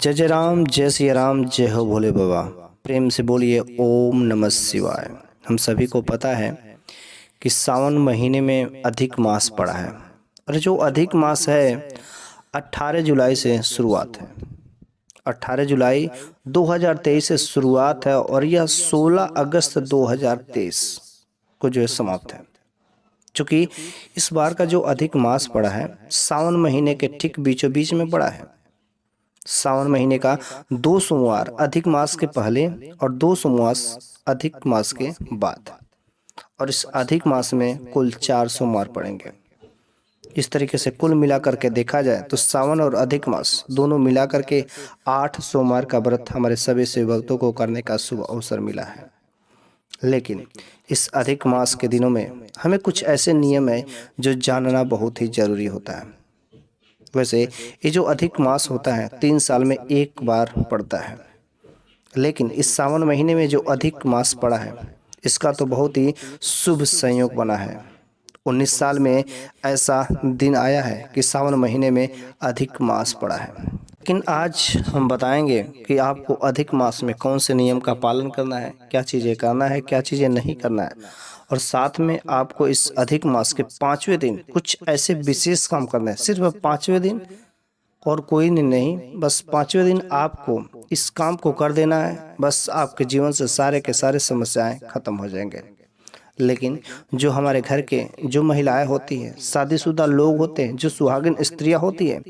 जय जय राम, जय सिया राम, जय हो भोले बाबा। प्रेम से बोलिए ओम नमः शिवाय। हम सभी को पता है कि सावन महीने में अधिक मास पड़ा है और जो अधिक मास है 18 जुलाई से शुरुआत है। 18 जुलाई 2023 से शुरुआत है और यह 16 अगस्त 2023 को जो है समाप्त है। चूँकि इस बार का जो अधिक मास पड़ा है सावन महीने के ठीक बीचों बीच में पड़ा है। सावन महीने का 2 सोमवार अधिक मास के पहले और 2 सोमवार अधिक मास के बाद, और इस अधिक मास में कुल 4 सोमवार पड़ेंगे। इस तरीके से कुल मिलाकर के देखा जाए तो सावन और अधिक मास दोनों मिलाकर के 8 सोमवार का व्रत हमारे सभी शिव भक्तों को करने का शुभ अवसर मिला है। लेकिन इस अधिक मास के दिनों में हमें कुछ ऐसे नियम है जो जानना बहुत ही जरूरी होता है। वैसे ये जो अधिक मास होता है 3 साल में एक बार पड़ता है, लेकिन इस सावन महीने में जो अधिक मास पड़ा है इसका तो बहुत ही शुभ संयोग बना है। 19 साल में ऐसा दिन आया है कि सावन महीने में अधिक मास पड़ा है। लेकिन आज हम बताएंगे कि आपको अधिक मास में कौन से नियम का पालन करना है, क्या चीज़ें करना है, क्या चीज़ें नहीं करना है, और साथ में आपको इस अधिक मास के 5वें दिन कुछ ऐसे विशेष काम करने हैं। सिर्फ 5वें दिन और कोई नहीं, बस 5वें दिन आपको इस काम को कर देना है। बस आपके जीवन से सारे के सारे समस्याएं खत्म हो जाएंगे। लेकिन जो हमारे घर के जो महिलाएं होती हैं, शादीशुदा लोग होते हैं, जो सुहागिन स्त्रियां होती हैं,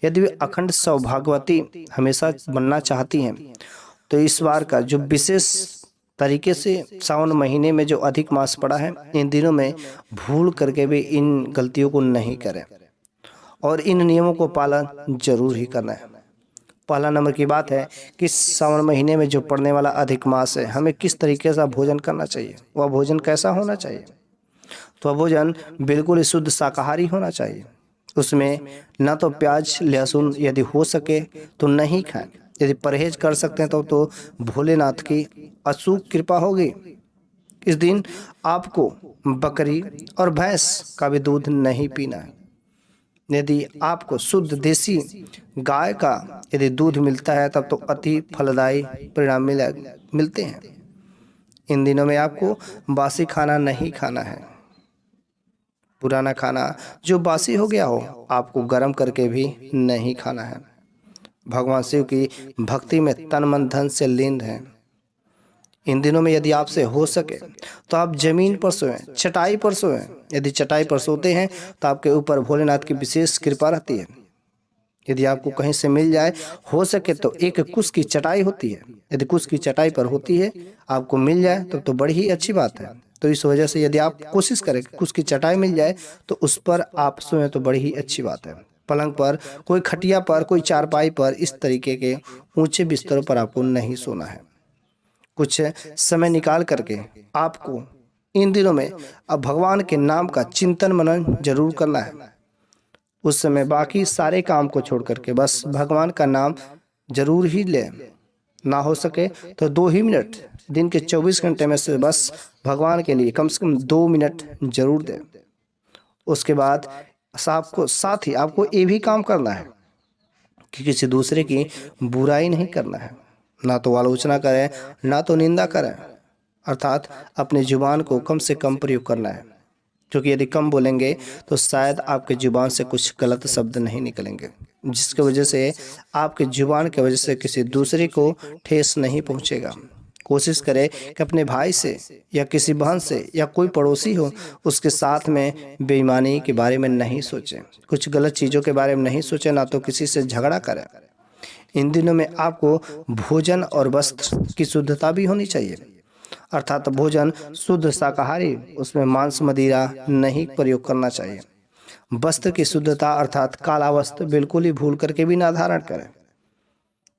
यदि वे अखंड सौभाग्यवती हमेशा बनना चाहती हैं तो इस बार का जो विशेष तरीके से सावन महीने में जो अधिक मास पड़ा है इन दिनों में भूल करके भी इन गलतियों को नहीं करें और इन नियमों को पालन जरूर ही करना है। पहला नंबर की बात है कि सावन महीने में जो पड़ने वाला अधिक मास है हमें किस तरीके से भोजन करना चाहिए, वह भोजन कैसा होना चाहिए। तो वह भोजन बिल्कुल शुद्ध शाकाहारी होना चाहिए। उसमें न तो प्याज लहसुन यदि हो सके तो नहीं खाएं। यदि परहेज कर सकते हैं तो भोलेनाथ की अचूक कृपा होगी। इस दिन आपको बकरी और भैंस का भी दूध नहीं पीना है। यदि आपको शुद्ध देसी गाय का यदि दूध मिलता है तब तो अति फलदायी परिणाम मिलते हैं। इन दिनों में आपको बासी खाना नहीं खाना है। पुराना खाना जो बासी हो गया हो आपको गर्म करके भी नहीं खाना है। भगवान शिव की भक्ति में तन मन धन से लीन हैं। इन दिनों में यदि आपसे हो सके तो आप जमीन पर सोएं, चटाई पर सोएं। यदि चटाई पर सोते हैं तो आपके ऊपर भोलेनाथ की विशेष कृपा रहती है। यदि आपको कहीं से मिल जाए हो सके तो एक कुश की चटाई होती है, यदि कुश की चटाई पर होती है आपको मिल जाए तो बड़ी ही अच्छी बात है। तो इस वजह से यदि आप कोशिश करें कुश की चटाई मिल जाए तो उस पर आप सोएं तो बड़ी ही अच्छी बात है। पलंग पर, कोई खटिया पर, कोई चारपाई पर, इस तरीके के ऊंचे बिस्तरों पर आपको नहीं सोना है। कुछ समय निकाल करके आपको इन दिनों में अब भगवान के नाम का चिंतन मनन जरूर करना है। उस समय बाकी सारे काम को छोड़ करके बस भगवान का नाम जरूर ही लें। ना हो सके तो 2 ही मिनट दिन के 24 घंटे में से बस भगवान के लिए कम से कम 2 मिनट जरूर दें। उसके बाद साथ ही आपको ये भी काम करना है कि किसी दूसरे की बुराई नहीं करना है। ना तो आलोचना करें, ना तो निंदा करें, अर्थात अपने जुबान को कम से कम प्रयोग करना है। क्योंकि यदि कम बोलेंगे तो शायद आपके जुबान से कुछ गलत शब्द नहीं निकलेंगे, जिसकी वजह से आपके जुबान की वजह से किसी दूसरे को ठेस नहीं पहुंचेगा। कोशिश करें कि अपने भाई से या किसी बहन से या कोई पड़ोसी हो उसके साथ में बेईमानी के बारे में नहीं सोचें, कुछ गलत चीज़ों के बारे में नहीं सोचें, ना तो किसी से झगड़ा करें। इन दिनों में आपको भोजन और वस्त्र की शुद्धता भी होनी चाहिए, अर्थात भोजन शुद्ध शाकाहारी, उसमें मांस मदिरा नहीं प्रयोग करना चाहिए। वस्त्र की शुद्धता अर्थात काला वस्त्र बिल्कुल ही भूल करके भी ना धारण करें,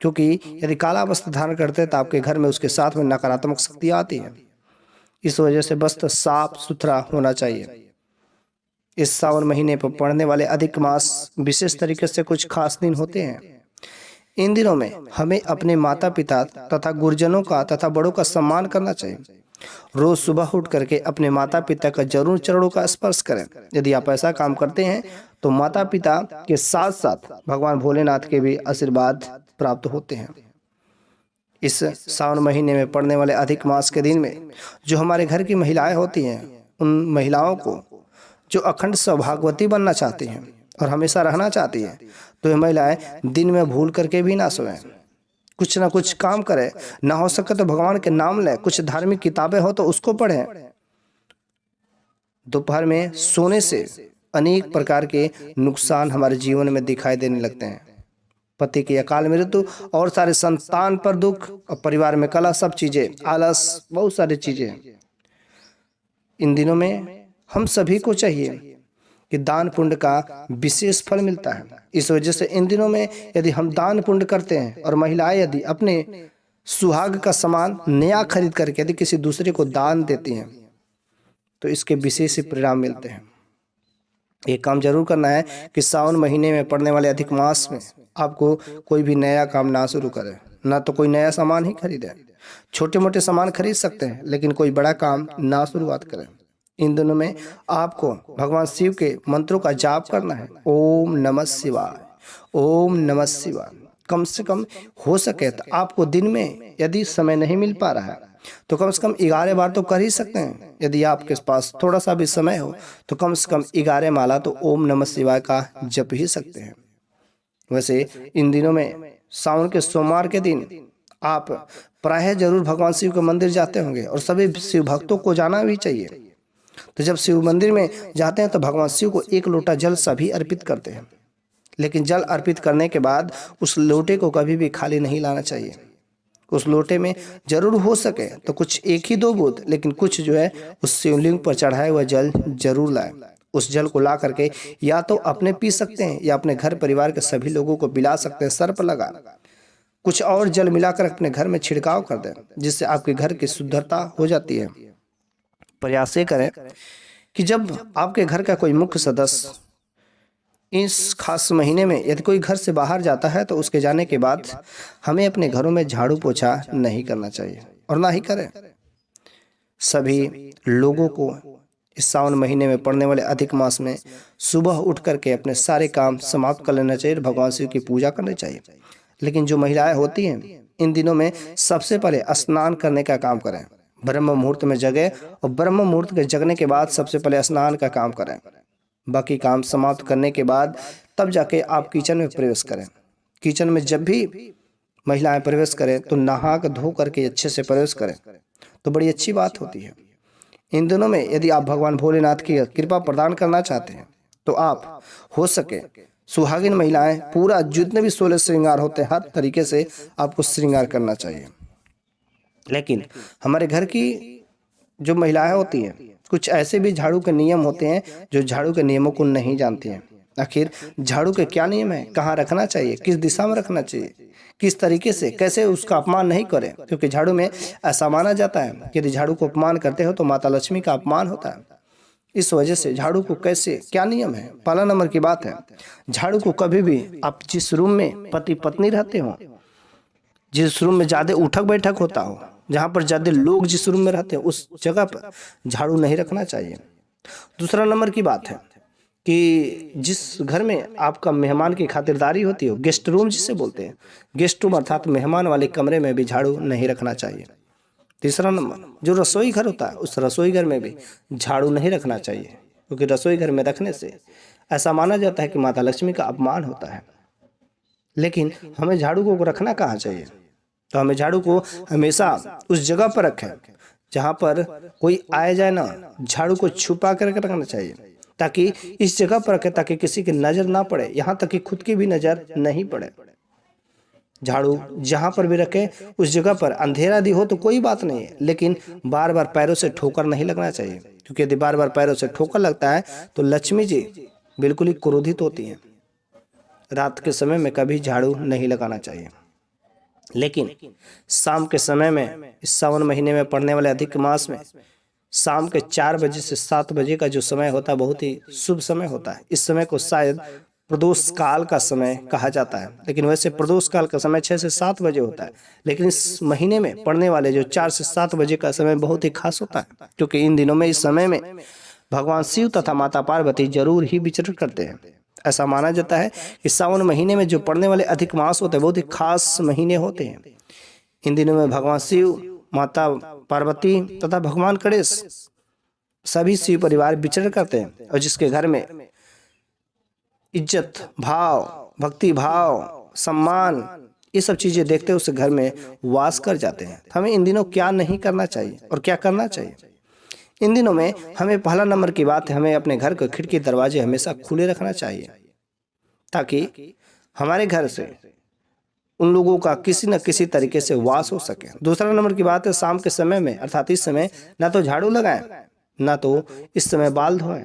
क्योंकि यदि काला वस्त्र धारण करते हैं तो आपके घर में उसके साथ में नकारात्मक शक्ति आती है। इस वजह से वस्त्र साफ सुथरा होना चाहिए। इस सावन महीने पर पड़ने वाले अधिक मास विशेष तरीके से कुछ खास दिन होते हैं। इन दिनों में हमें अपने माता पिता तथा गुरुजनों का तथा बड़ों का सम्मान करना चाहिए। रोज सुबह उठ करके अपने माता पिता का जरूर चरणों का स्पर्श करें। यदि आप ऐसा काम करते हैं तो माता पिता के साथ साथ भगवान भोलेनाथ के भी आशीर्वाद प्राप्त होते हैं। इस सावन महीने में पड़ने वाले अधिक मास के दिन में जो हमारे घर की महिलाएं होती हैं, उन महिलाओं को जो अखंड सौभाग्यवती बनना चाहती हैं और हमेशा रहना चाहती हैं, तो ये महिलाएं दिन में भूल करके भी ना सोएं, कुछ ना कुछ काम करें, ना हो सके तो भगवान के नाम लें, कुछ धार्मिक किताबें हो तो उसको पढ़ें। दोपहर में सोने से अनेक प्रकार के नुकसान हमारे जीवन में दिखाई देने लगते हैं। पति की अकाल मृत्यु और सारे संतान पर दुख और परिवार में कलह, सब चीजें, आलस, बहुत सारी चीजें। इन दिनों में हम सभी को चाहिए कि दान पुण्य का विशेष फल मिलता है। इस वजह से इन दिनों में यदि हम दान पुण्य करते हैं और महिलाएं यदि अपने सुहाग का सामान नया खरीद करके यदि किसी दूसरे को दान देती हैं तो इसके विशेष परिणाम मिलते हैं। एक काम जरूर करना है कि सावन महीने में पड़ने वाले अधिक मास में आपको कोई भी नया काम ना शुरू करें, ना तो कोई नया सामान ही खरीदें। छोटे मोटे सामान खरीद सकते हैं लेकिन कोई बड़ा काम ना शुरुआत करें। इन दिनों में आपको भगवान शिव के मंत्रों का जाप करना है। ओम नमः शिवाय, ओम नमः शिवाय। कम से कम हो सके तो आपको दिन में यदि समय नहीं मिल पा रहा है तो कम से कम 11 बार तो कर ही सकते हैं। यदि आपके पास थोड़ा सा भी समय हो तो कम से कम 11 माला तो ओम नमः शिवाय का जप ही सकते हैं। वैसे इन दिनों में सावन के सोमवार के दिन आप प्रायः जरूर भगवान शिव के मंदिर जाते होंगे और सभी शिव भक्तों को जाना भी चाहिए। तो जब शिव मंदिर में जाते हैं तो भगवान शिव को 1 लोटा जल सभी अर्पित करते हैं, लेकिन जल अर्पित करने के बाद उस लोटे को कभी भी खाली नहीं लाना चाहिए। उस लोटे में जरूर हो सके तो कुछ 1 ही 2 बूंद, लेकिन कुछ जो है उस शिवलिंग पर चढ़ाया हुआ जल जरूर लाए। उस जल को ला करके या तो अपने पी सकते हैं या अपने घर परिवार के सभी लोगों को पिला सकते हैं। सर पर लगा कुछ और जल मिलाकर अपने घर में छिड़काव कर दें, जिससे आपके घर की शुद्धता हो जाती है। प्रयास ये करें कि जब आपके घर का कोई मुख्य सदस्य इस खास महीने में यदि कोई घर से बाहर जाता है तो उसके जाने के बाद हमें अपने घरों में झाड़ू पोछा नहीं करना चाहिए और ना ही करें। सभी लोगों को इस सावन महीने में पड़ने वाले अधिक मास में सुबह उठ करके अपने सारे काम समाप्त कर लेना चाहिए, भगवान शिव की पूजा करनी चाहिए। लेकिन जो महिलाएं होती हैं इन दिनों में सबसे पहले स्नान करने का काम करें। ब्रह्म मुहूर्त में जगे और ब्रह्म मुहूर्त के जगने के बाद सबसे पहले स्नान का काम करें। बाकी काम समाप्त करने के बाद तब जाके आप किचन में प्रवेश करें। किचन में जब भी महिलाएं प्रवेश करें तो नहा कर धो करके अच्छे से प्रवेश करें तो बड़ी अच्छी बात होती है। इन दिनों में यदि आप भगवान भोलेनाथ की कृपा प्रदान करना चाहते हैं तो आप हो सके सुहागिन महिलाएं पूरा जितने भी 16 श्रृंगार होते हैं हर तरीके से आपको श्रृंगार करना चाहिए। लेकिन हमारे घर की जो महिलाएं होती हैं कुछ ऐसे भी झाड़ू के नियम होते हैं जो झाड़ू के नियमों को नहीं जानती हैं। आखिर झाड़ू के क्या नियम है, कहाँ रखना चाहिए, किस दिशा में रखना चाहिए, किस तरीके से, कैसे उसका अपमान नहीं करें, क्योंकि झाड़ू में ऐसा माना जाता है कि यदि झाड़ू को अपमान करते हो तो माता लक्ष्मी का अपमान होता है। इस वजह से झाड़ू को कैसे, क्या नियम है। पहला नंबर की बात है, झाड़ू को कभी भी आप जिस रूम में पति पत्नी रहते हो, जिस रूम में ज्यादा उठक बैठक होता हो, जहां पर ज्यादा लोग जिस रूम में रहते हैं उस जगह पर झाड़ू नहीं रखना चाहिए। दूसरा नंबर की बात है कि जिस घर में आपका मेहमान की खातिरदारी होती हो, गेस्ट रूम जिसे बोलते हैं, गेस्ट रूम अर्थात मेहमान वाले कमरे में भी झाड़ू नहीं रखना चाहिए। तीसरा नंबर जो रसोई घर होता है उस रसोई घर में भी झाड़ू नहीं रखना चाहिए, क्योंकि रसोई घर में रखने से ऐसा माना जाता है कि माता लक्ष्मी का अपमान होता है। लेकिन हमें झाड़ू को रखना कहाँ चाहिए, तो हमें झाड़ू को हमेशा उस जगह पर रखें जहाँ पर कोई आए जाए ना, झाड़ू को छुपा कर रखना चाहिए ताकि इस जगह पर रखें ताकि किसी की नजर ना पड़े, यहाँ तक कि खुद की भी नजर नहीं पड़े। झाड़ू जहाँ पर भी रखें उस जगह पर अंधेरा भी हो तो कोई बात नहीं है, लेकिन बार बार पैरों से ठोकर नहीं लगना चाहिए, क्योंकि यदि बार बार पैरों से ठोकर लगता है तो लक्ष्मी जी बिल्कुल ही क्रोधित होती हैं। रात के समय में कभी झाड़ू नहीं लगाना चाहिए। लेकिन शाम के समय में इस सावन महीने में पड़ने वाले अधिक मास में शाम के 4 बजे से 7 बजे का जो समय होता है बहुत ही शुभ समय होता है। इस समय को शायद प्रदोष काल का समय कहा जाता है, लेकिन वैसे प्रदोष काल का समय 6 से 7 बजे होता है। लेकिन इस महीने में पड़ने वाले जो 4 से 7 बजे का समय बहुत ही खास होता है, क्योंकि इन दिनों में इस समय में भगवान शिव तथा माता पार्वती जरूर ही विचरण करते हैं। ऐसा माना जाता है कि सावन महीने में जो पड़ने वाले अधिक मास होते हैं बहुत ही खास महीने होते हैं। इन दिनों में भगवान शिव, माता पार्वती तथा भगवान गणेश सभी शिव परिवार विचरण करते हैं, और जिसके घर में इज्जत भाव, भक्ति भाव, सम्मान, ये सब चीजें देखते हैं उस घर में वास कर जाते हैं। हमें इन दिनों क्या नहीं करना चाहिए और क्या करना चाहिए? इन दिनों में हमें पहला नंबर की बात है, हमें अपने घर के खिड़की दरवाजे हमेशा खुले रखना चाहिए, ताकि हमारे घर से उन लोगों का किसी न किसी तरीके से वास हो सके। दूसरा नंबर की बात है, शाम के समय में अर्थात इस समय ना तो झाड़ू लगाएं, ना तो इस समय बाल धोएं।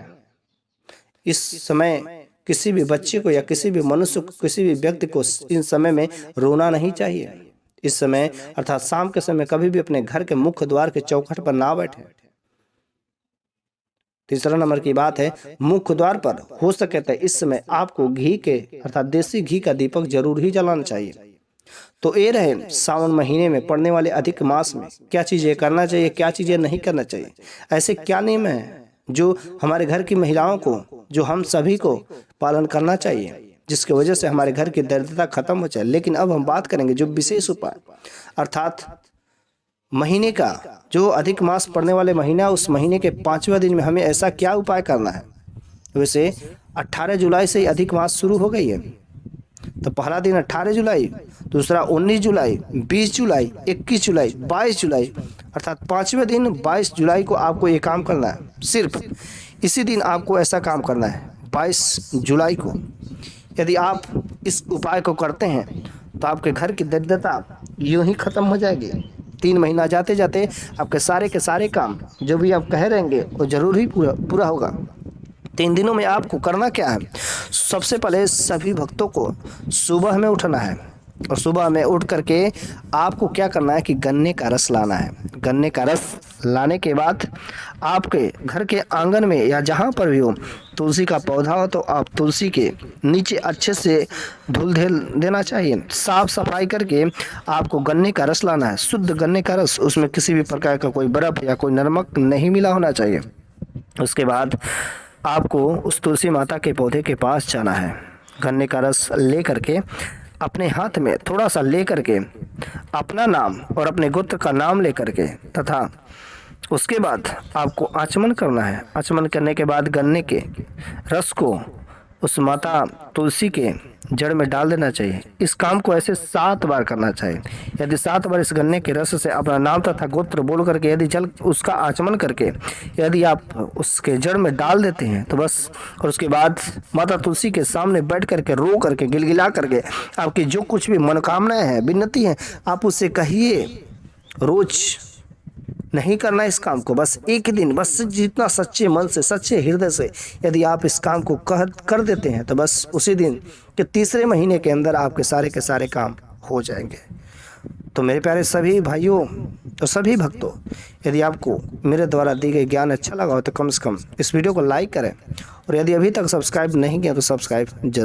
इस समय किसी भी बच्चे को या किसी भी मनुष्य को, किसी भी व्यक्ति को इन समय में रोना नहीं चाहिए। इस समय अर्थात शाम के समय कभी भी अपने घर के मुख्य द्वार के चौखट पर ना बैठे। तीसरा नंबर की बात है, मुख्य द्वार पर हो सके तो इस समय आपको घी के अर्थात देसी घी का दीपक जरूर ही जलाना चाहिए। तो ये रहे सावन महीने में पड़ने वाले अधिक मास में क्या चीजें करना चाहिए, क्या चीजें नहीं करना चाहिए। ऐसे क्या नियम है जो हमारे घर की महिलाओं को, जो हम सभी को पालन करना चाहिए, जिसकी वजह से हमारे घर की दरिद्रता खत्म हो जाए। लेकिन अब हम बात करेंगे जो विशेष उपाय अर्थात महीने का जो अधिक मास पड़ने वाले महीना, उस महीने के 5वें दिन में हमें ऐसा क्या उपाय करना है। वैसे 18 जुलाई से ही अधिक मास शुरू हो गई है, तो पहला दिन 18 जुलाई, दूसरा 19 जुलाई, 20 जुलाई, 21 जुलाई, 22 जुलाई, अर्थात 5वें दिन 22 जुलाई को आपको ये काम करना है। सिर्फ इसी दिन आपको ऐसा काम करना है 22 जुलाई को। यदि आप इस उपाय को करते हैं तो आपके घर की दरिद्रता यूं ही खत्म हो जाएगी। 3 महीना जाते जाते आपके सारे के सारे काम जो भी आप कह रहेंगे वो जरूर ही पूरा होगा। 3 दिनों में आपको करना क्या है? सबसे पहले सभी भक्तों को सुबह में उठना है, और सुबह में उठ करके आपको क्या करना है कि गन्ने का रस लाना है। गन्ने का रस लाने के बाद आपके घर के आंगन में या जहाँ पर भी हो तुलसी का पौधा हो तो आप तुलसी के नीचे अच्छे से धुल धेल देना चाहिए। साफ सफाई करके आपको गन्ने का रस लाना है, शुद्ध गन्ने का रस, उसमें किसी भी प्रकार का कोई बर्फ या कोई नमक नहीं मिला होना चाहिए। उसके बाद आपको उस तुलसी माता के पौधे के पास जाना है, गन्ने का रस ले करके अपने हाथ में थोड़ा सा ले करके अपना नाम और अपने गोत्र का नाम ले करके तथा उसके बाद आपको आचमन करना है। आचमन करने के बाद गन्ने के रस को उस माता तुलसी के जड़ में डाल देना चाहिए। इस काम को ऐसे 7 बार करना चाहिए। यदि 7 बार इस गन्ने के रस से अपना नाम तथा गोत्र बोल करके यदि जल उसका आचमन करके यदि आप उसके जड़ में डाल देते हैं तो बस, और उसके बाद माता तुलसी के सामने बैठ करके रो करके गिलगिला करके आपकी जो कुछ भी मनोकामनाएं हैं, विनती हैं, आप उससे कहिए। रोज नहीं करना इस काम को, बस एक दिन, बस जितना सच्चे मन से, सच्चे हृदय से यदि आप इस काम को कर देते हैं तो बस उसी दिन के 3रे महीने के अंदर आपके सारे के सारे काम हो जाएंगे। तो मेरे प्यारे सभी भाइयों और सभी भक्तों, यदि आपको मेरे द्वारा दी गई ज्ञान अच्छा लगा हो तो कम से कम इस वीडियो को लाइक करें, और यदि अभी तक सब्सक्राइब नहीं किया तो सब्सक्राइब जरूर